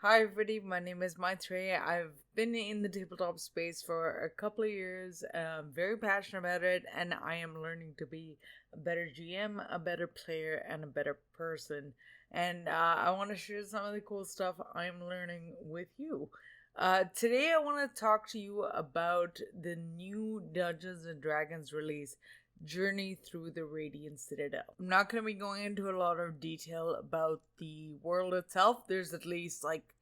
Hi everybody, my name is Maitreya. I've been in the tabletop space for a couple of years. I'm very passionate about it, and I am learning to be a better GM, a better player, and a better person. And I want to share some of the cool stuff I'm learning with you. Today, I want to talk to you about the new Dungeons and Dragons release, Journey Through the Radiant Citadel. I'm not going to be going into a lot of detail about the world itself. There's at least like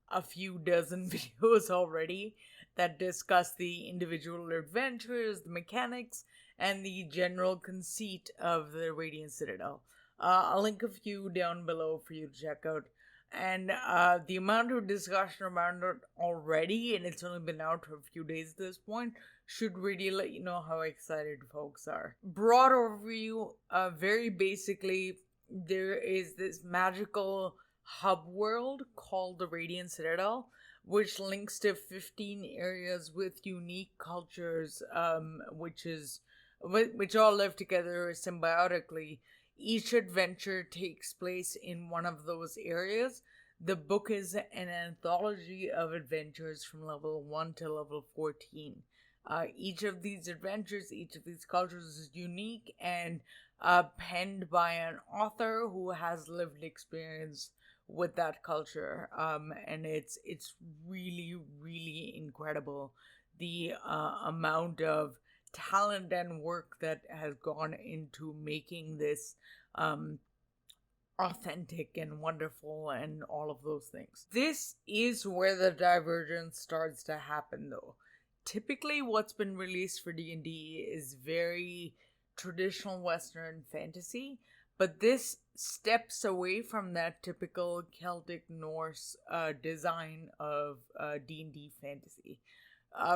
a few dozen videos already that discuss the individual adventures, the mechanics, and the general conceit of the Radiant Citadel. I'll link a few down below for you to check out. And the amount of discussion around it already, and it's only been out for a few days at this point, should really let you know how excited folks are. Broad overview, very basically, there is this magical hub world called the Radiant Citadel, which links to 15 areas with unique cultures, which all live together symbiotically. Each adventure takes place in one of those areas. The book is an anthology of adventures from level 1 to level 14. Each of these adventures, each of these cultures is unique and penned by an author who has lived experience with that culture. And it's really incredible the amount of talent and work that has gone into making this authentic and wonderful and all of those things. This is where the divergence starts to happen, though. Typically what's been released for D&D is very traditional Western fantasy, but this steps away from that typical Celtic Norse design of D&D fantasy.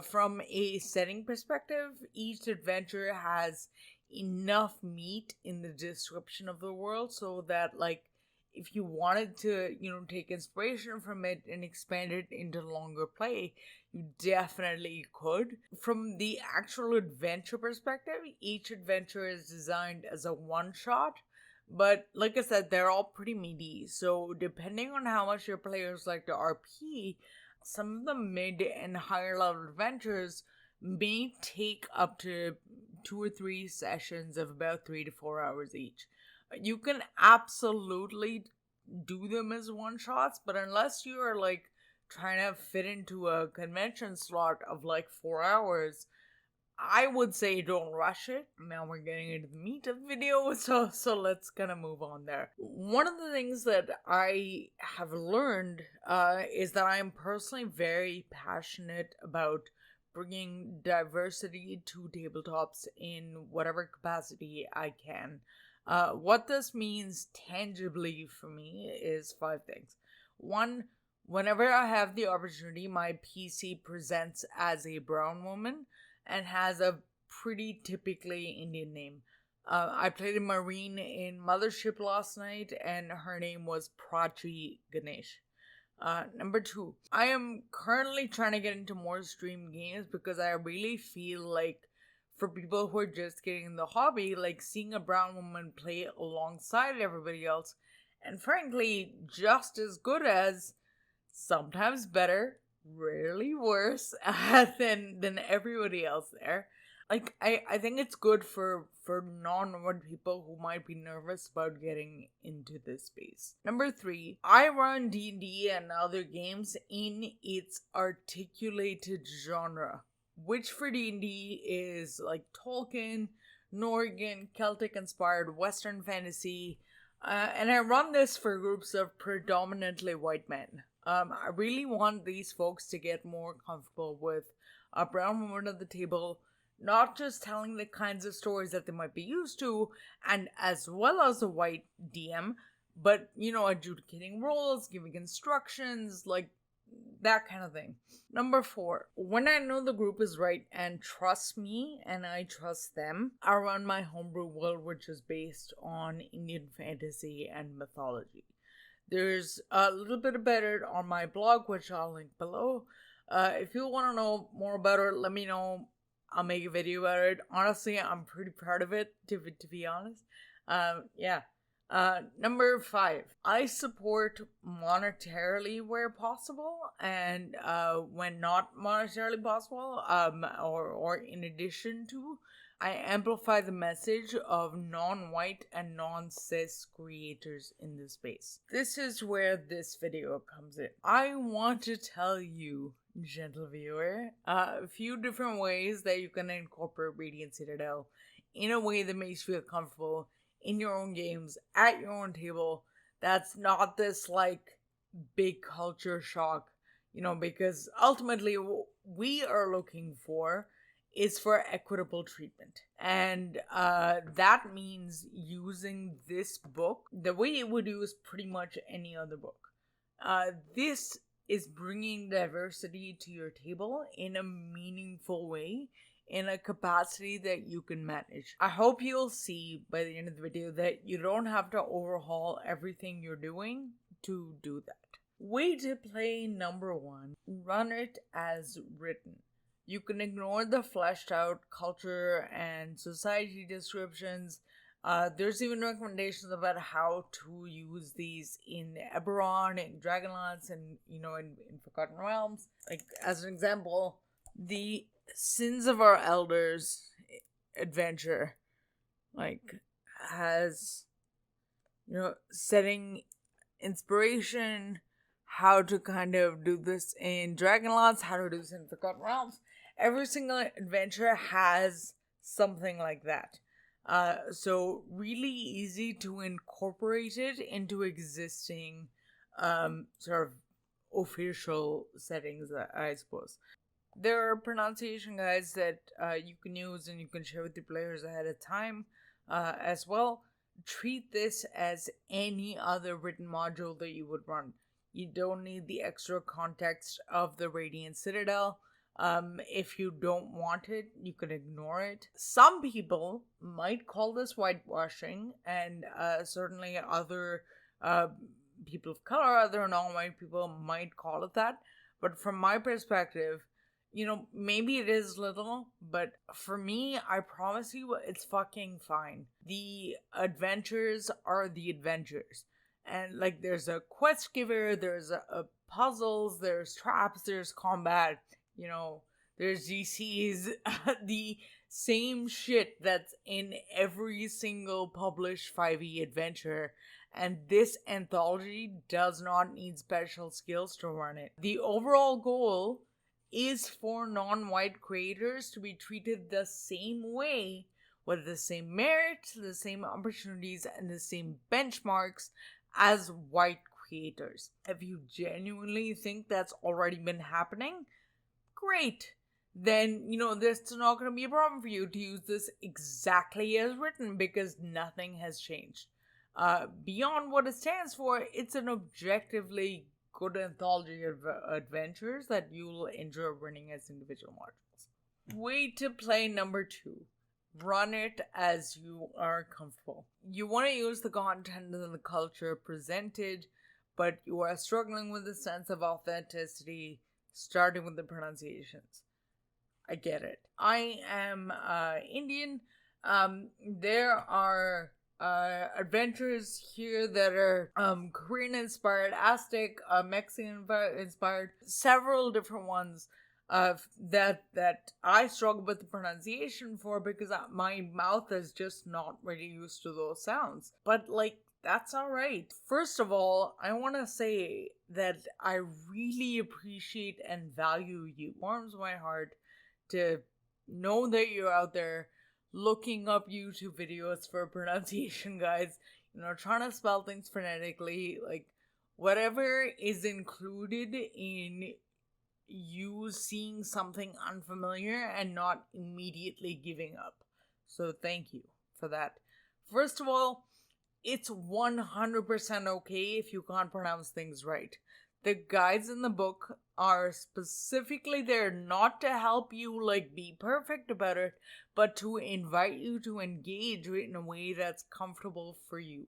From a setting perspective, each adventure has enough meat in the description of the world so that, like, if you wanted to, take inspiration from it and expand it into longer play, you definitely could. From the actual adventure perspective, each adventure is designed as a one-shot, but like I said, they're all pretty meaty. So depending on how much your players like to RP, some of the mid and higher level adventures may take up to 2 or 3 sessions of about 3 to 4 hours each. You can absolutely do them as one shots, but unless you are like trying to fit into a convention slot of like 4 hours, I would say don't rush it. Now we're getting into the meat of the video, so let's kind of move on there. One of the things that I have learned is that I am personally very passionate about bringing diversity to tabletops in whatever capacity I can. What this means tangibly for me is 5 things. 1, whenever I have the opportunity, my PC presents as a brown woman and has a pretty typically Indian name. I played a Marine in Mothership last night, and her name was Prachi Ganesh. Number 2, I am currently trying to get into more stream games because I really feel like for people who are just getting in the hobby, like seeing a brown woman play alongside everybody else, and frankly, just as good as, sometimes better, rarely worse than everybody else there. Like, I think it's good for non-nerd people who might be nervous about getting into this space. Number 3, I run D&D and other games in its articulated genre, which for D&D is like Tolkien, Norwegian, Celtic-inspired Western fantasy, and I run this for groups of predominantly white men. I really want these folks to get more comfortable with a brown woman at the table, not just telling the kinds of stories that they might be used to, and as well as a white DM, but, adjudicating roles, giving instructions, like that kind of thing. Number 4, when I know the group is right and trusts me and I trust them, I run my homebrew world, which is based on Indian fantasy and mythology. There's a little bit about it on my blog, which I'll link below. If you want to know more about it, let me know. I'll make a video about it. Honestly, I'm pretty proud of it, to be honest. Yeah. Number 5, I support monetarily where possible, and when not monetarily possible, or in addition to, I amplify the message of non-white and non-cis creators in this space. This is where this video comes in. I want to tell you, gentle viewer, a few different ways that you can incorporate Radiant Citadel in a way that makes you feel comfortable in your own games, at your own table. That's not this like big culture shock, because ultimately what we are looking for is for equitable treatment. And that means using this book the way it would use pretty much any other book. This is bringing diversity to your table in a meaningful way, in a capacity that you can manage. I hope you'll see by the end of the video that you don't have to overhaul everything you're doing to do that. Way to play number 1, run it as written. You can ignore the fleshed out culture and society descriptions. There's even recommendations about how to use these in Eberron, in Dragonlance, and in Forgotten Realms. Like, as an example, the Sins of Our Elders adventure has setting inspiration, how to kind of do this in Dragonlance, how to do this in Forgotten Realms. Every single adventure has something like that. So really easy to incorporate it into existing sort of official settings, I suppose. There are pronunciation guides that you can use and you can share with your players ahead of time as well. Treat this as any other written module that you would run. You don't need the extra context of the Radiant Citadel. If you don't want it, you can ignore it. Some people might call this whitewashing, and certainly other people of color, other non-white people might call it that. But from my perspective, maybe it is little, but for me, I promise you, it's fucking fine. The adventures are the adventures. And there's a quest giver, there's a puzzles, there's traps, there's combat, there's GCs, the same shit that's in every single published 5e adventure. And this anthology does not need special skills to run it. The overall goal is for non-white creators to be treated the same way, with the same merit, the same opportunities, and the same benchmarks as white creators. If you genuinely think that's already been happening, great. Then, there's not going to be a problem for you to use this exactly as written, because nothing has changed. Beyond what it stands for, it's an objectively good anthology of adventures that you'll enjoy running as individual modules. Way to play number 2. Run it as you are comfortable. You want to use the content and the culture presented, but you are struggling with a sense of authenticity, starting with the pronunciations. I get it. I am Indian. There are adventures here that are Korean inspired, Aztec, Mexican inspired, several different ones that I struggle with the pronunciation for, because my mouth is just not really used to those sounds. But that's alright. First of all, I want to say that I really appreciate and value you. It warms my heart to know that you're out there looking up YouTube videos for pronunciation guides, trying to spell things phonetically, whatever is included in you seeing something unfamiliar and not immediately giving up. So thank you for that. First of all, it's 100% okay if you can't pronounce things right. The guides in the book are specifically there not to help you be perfect about it, but to invite you to engage in a way that's comfortable for you.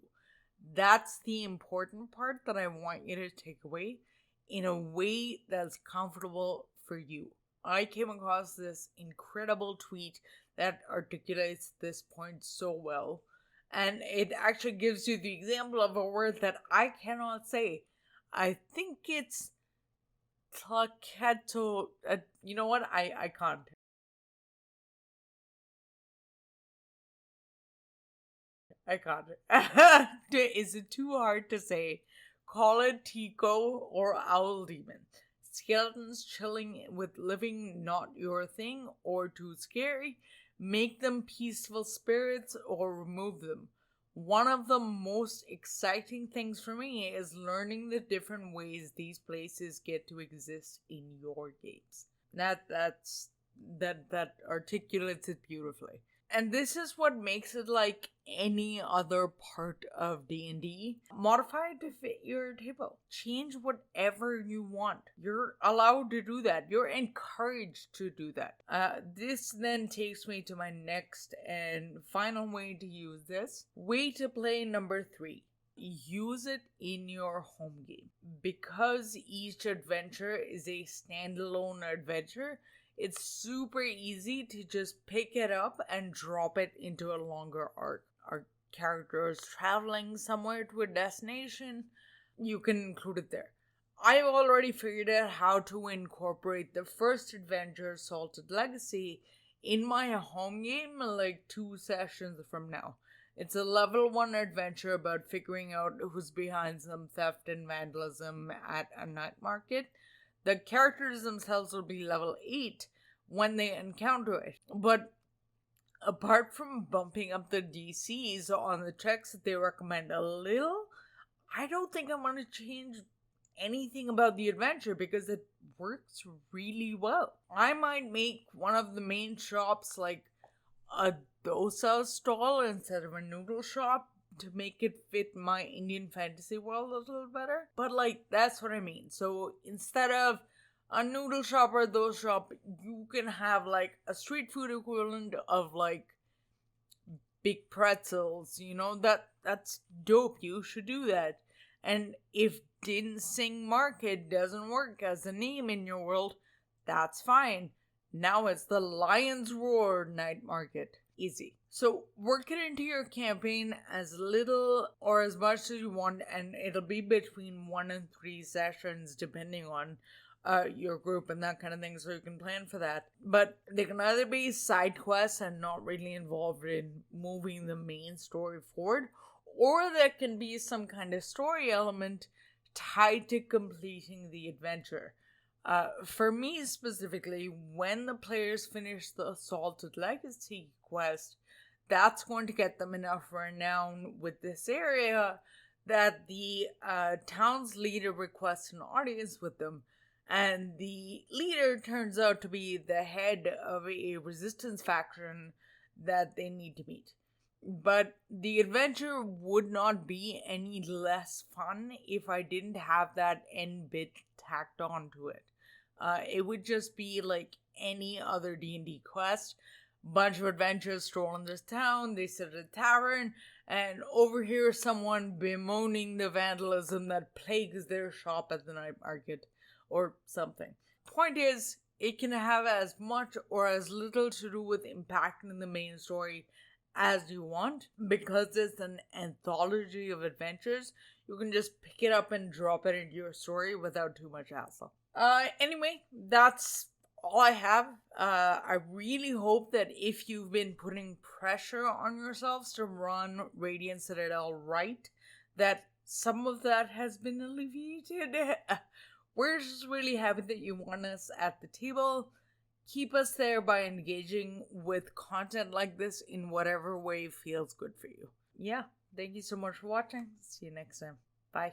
That's the important part that I want you to take away, in a way that's comfortable for you. I came across this incredible tweet that articulates this point so well. And it actually gives you the example of a word that I cannot say. I think it's tlaketo. You know what? I can't. I got it. Is it too hard to say? Call it Tico or Owl Demon. Skeletons chilling with living not your thing or too scary. Make them peaceful spirits or remove them. One of the most exciting things for me is learning the different ways these places get to exist in your games. That articulates it beautifully. And this is what makes it like any other part of D&D. Modify it to fit your table. Change whatever you want. You're allowed to do that. You're encouraged to do that. This then takes me to my next and final way to use this. Way to play number 3. Use it in your home game. Because each adventure is a standalone adventure, it's super easy to just pick it up and drop it into a longer arc. Our character is traveling somewhere to a destination, you can include it there. I've already figured out how to incorporate the first adventure, Salted Legacy, in my home game like 2 sessions from now. It's a level 1 adventure about figuring out who's behind some theft and vandalism at a night market. The characters themselves will be level 8 when they encounter it. But apart from bumping up the DCs on the checks that they recommend a little, I don't think I'm going to change anything about the adventure because it works really well. I might make one of the main shops like a dosa stall instead of a noodle shop to make it fit my Indian fantasy world a little better. But like, that's what I mean. So instead of a noodle shop or a dosa shop, you can have like a street food equivalent of like big pretzels. You know, that's dope. You should do that. And if Ginseng Market doesn't work as a name in your world, that's fine. Now it's the Lion's Roar Night Market. Easy. So work it into your campaign as little or as much as you want, and it'll be between 1 and 3 sessions depending on your group and that kind of thing, so you can plan for that. But they can either be side quests and not really involved in moving the main story forward, or there can be some kind of story element tied to completing the adventure. For me specifically, when the players finish the Assaulted Legacy quest, that's going to get them enough renown with this area that the town's leader requests an audience with them, and the leader turns out to be the head of a resistance faction that they need to meet. But the adventure would not be any less fun if I didn't have that end bit tacked onto it. It would just be like any other D&D quest. Bunch of adventurers stroll in this town, they sit at a tavern, and overhear someone bemoaning the vandalism that plagues their shop at the night market, or something. Point is, it can have as much or as little to do with impacting the main story as you want. Because it's an anthology of adventures, you can just pick it up and drop it into your story without too much hassle. Anyway, that's all I have. I really hope that if you've been putting pressure on yourselves to run Radiant Citadel right, that some of that has been alleviated. We're just really happy that you want us at the table. Keep us there by engaging with content like this in whatever way feels good for you. Yeah, thank you so much for watching. See you next time. Bye.